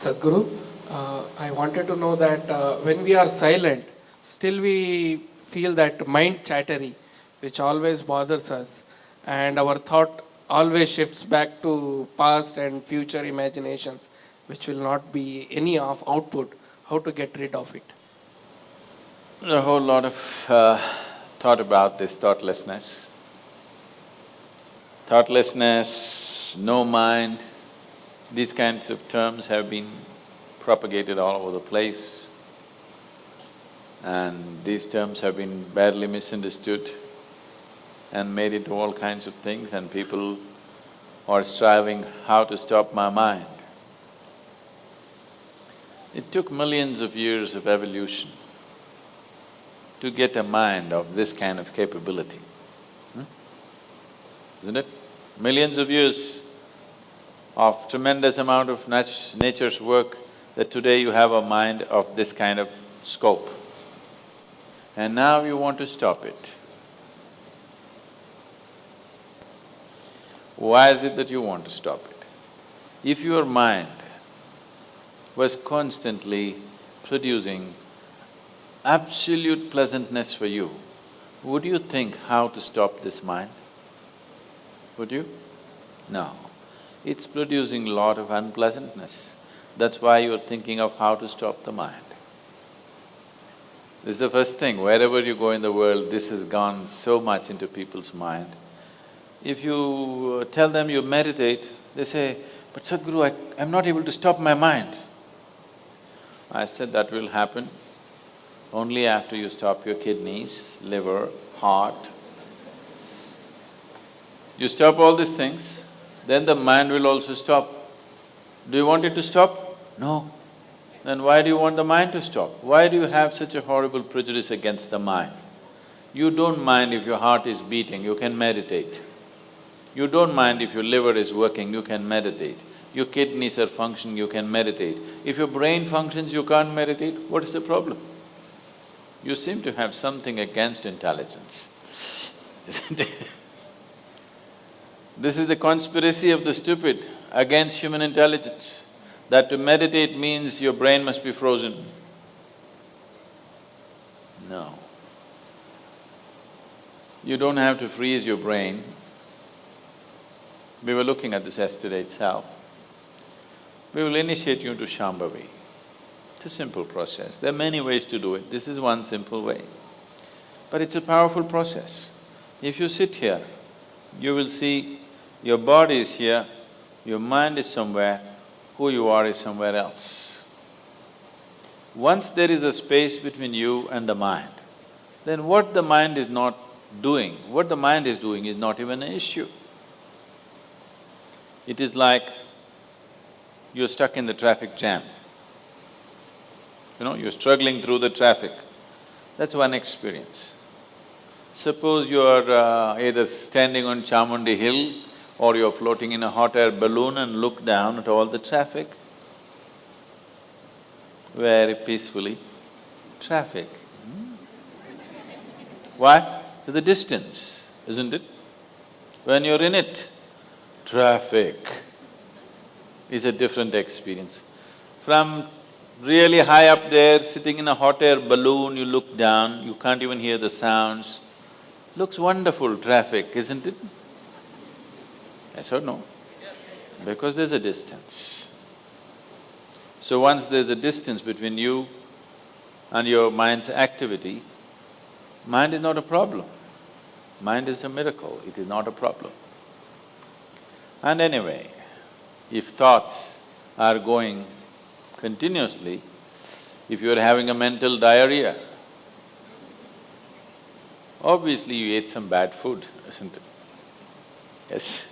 Sadhguru, I wanted to know that when we are silent, still we feel that mind chattery, which always bothers us, and our thought always shifts back to past and future imaginations, which will not be any of output. How to get rid of it? A whole lot of thought about this thoughtlessness. Thoughtlessness, no mind, these kinds of terms have been propagated all over the place, and these terms have been badly misunderstood and made into all kinds of things, and people are striving how to stop my mind. It took millions of years of evolution to get a mind of this kind of capability, isn't it? Millions of years of tremendous amount of nature's work that today you have a mind of this kind of scope. And now you want to stop it. Why is it that you want to stop it? If your mind was constantly producing absolute pleasantness for you, would you think how to stop this mind? Would you? No. It's producing a lot of unpleasantness. That's why you're thinking of how to stop the mind. This is the first thing, wherever you go in the world, this has gone so much into people's mind. If you tell them you meditate, they say, "But Sadhguru, I'm not able to stop my mind." I said that will happen only after you stop your kidneys, liver, heart. You stop all these things, then the mind will also stop. Do you want it to stop? No. Then why do you want the mind to stop? Why do you have such a horrible prejudice against the mind? You don't mind if your heart is beating, you can meditate. You don't mind if your liver is working, you can meditate. Your kidneys are functioning, you can meditate. If your brain functions, you can't meditate, what is the problem? You seem to have something against intelligence, isn't it? This is the conspiracy of the stupid against human intelligence, that to meditate means your brain must be frozen. No. You don't have to freeze your brain. We were looking at this yesterday itself. We will initiate you into Shambhavi. It's a simple process. There are many ways to do it. This is one simple way. But it's a powerful process. If you sit here, you will see your body is here, your mind is somewhere, who you are is somewhere else. Once there is a space between you and the mind, then what the mind is not doing, what the mind is doing is not even an issue. It is like you're stuck in the traffic jam. You're struggling through the traffic. That's one experience. Suppose you are either standing on Chamundi Hill or you're floating in a hot air balloon and look down at all the traffic. Very peacefully, traffic. Why? There's a distance, isn't it? When you're in it, traffic is a different experience. From really high up there, sitting in a hot air balloon, you look down, you can't even hear the sounds. Looks wonderful, traffic, isn't it? Yes or no? Yes. Because there's a distance. So once there's a distance between you and your mind's activity, mind is not a problem. Mind is a miracle, it is not a problem. And anyway, if thoughts are going continuously, if you're having a mental diarrhea, obviously you ate some bad food, isn't it? Yes.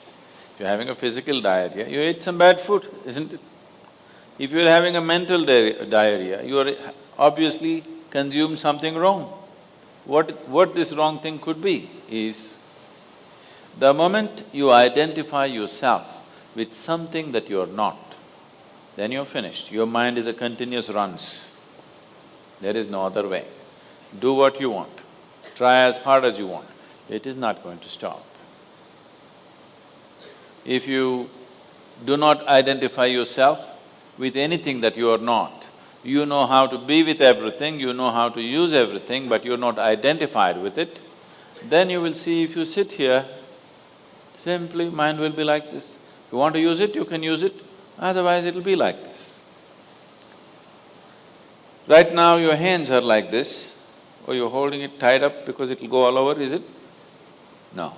If you're having a physical diarrhea, you ate some bad food, isn't it? If you're having a mental diarrhea, you are obviously consumed something wrong. What this wrong thing could be is, the moment you identify yourself with something that you're not, then you're finished. Your mind is a continuous runs. There is no other way. Do what you want, try as hard as you want, it is not going to stop. If you do not identify yourself with anything that you are not. You know how to be with everything, you know how to use everything, but you're not identified with it, then you will see if you sit here, simply mind will be like this. If you want to use it, you can use it, otherwise it'll be like this. Right now your hands are like this, or you're holding it tied up because it'll go all over, is it? No.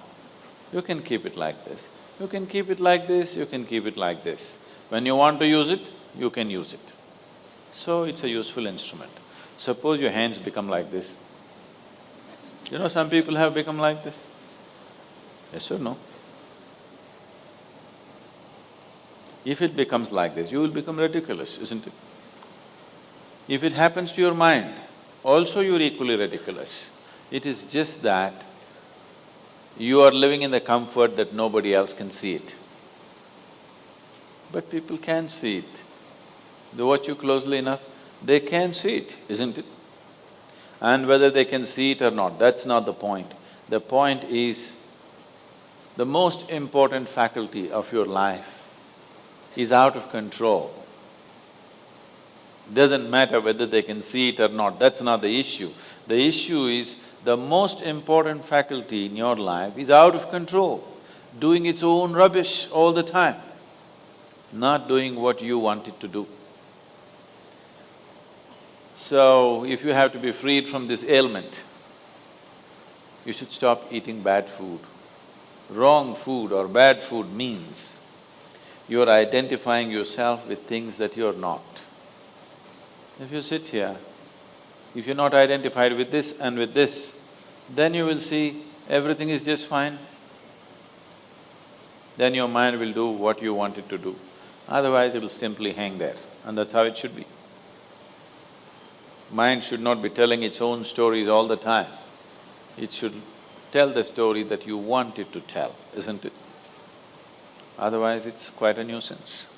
You can keep it like this. You can keep it like this, you can keep it like this. When you want to use it, you can use it. So it's a useful instrument. Suppose your hands become like this. You know, some people have become like this. Yes or no? If it becomes like this, you will become ridiculous, isn't it? If it happens to your mind, also you're equally ridiculous. It is just that you are living in the comfort that nobody else can see it. But people can see it. They watch you closely enough, they can see it, isn't it? And whether they can see it or not, that's not the point. The point is, the most important faculty of your life is out of control. Doesn't matter whether they can see it or not, that's not the issue. The issue is, the most important faculty in your life is out of control, doing its own rubbish all the time, not doing what you want it to do. So, if you have to be freed from this ailment, you should stop eating bad food. Wrong food or bad food means you are identifying yourself with things that you're not. If you sit here, if you're not identified with this and with this, then you will see everything is just fine. Then your mind will do what you want it to do. Otherwise, it will simply hang there, and that's how it should be. Mind should not be telling its own stories all the time. It should tell the story that you want it to tell, isn't it? Otherwise, it's quite a nuisance.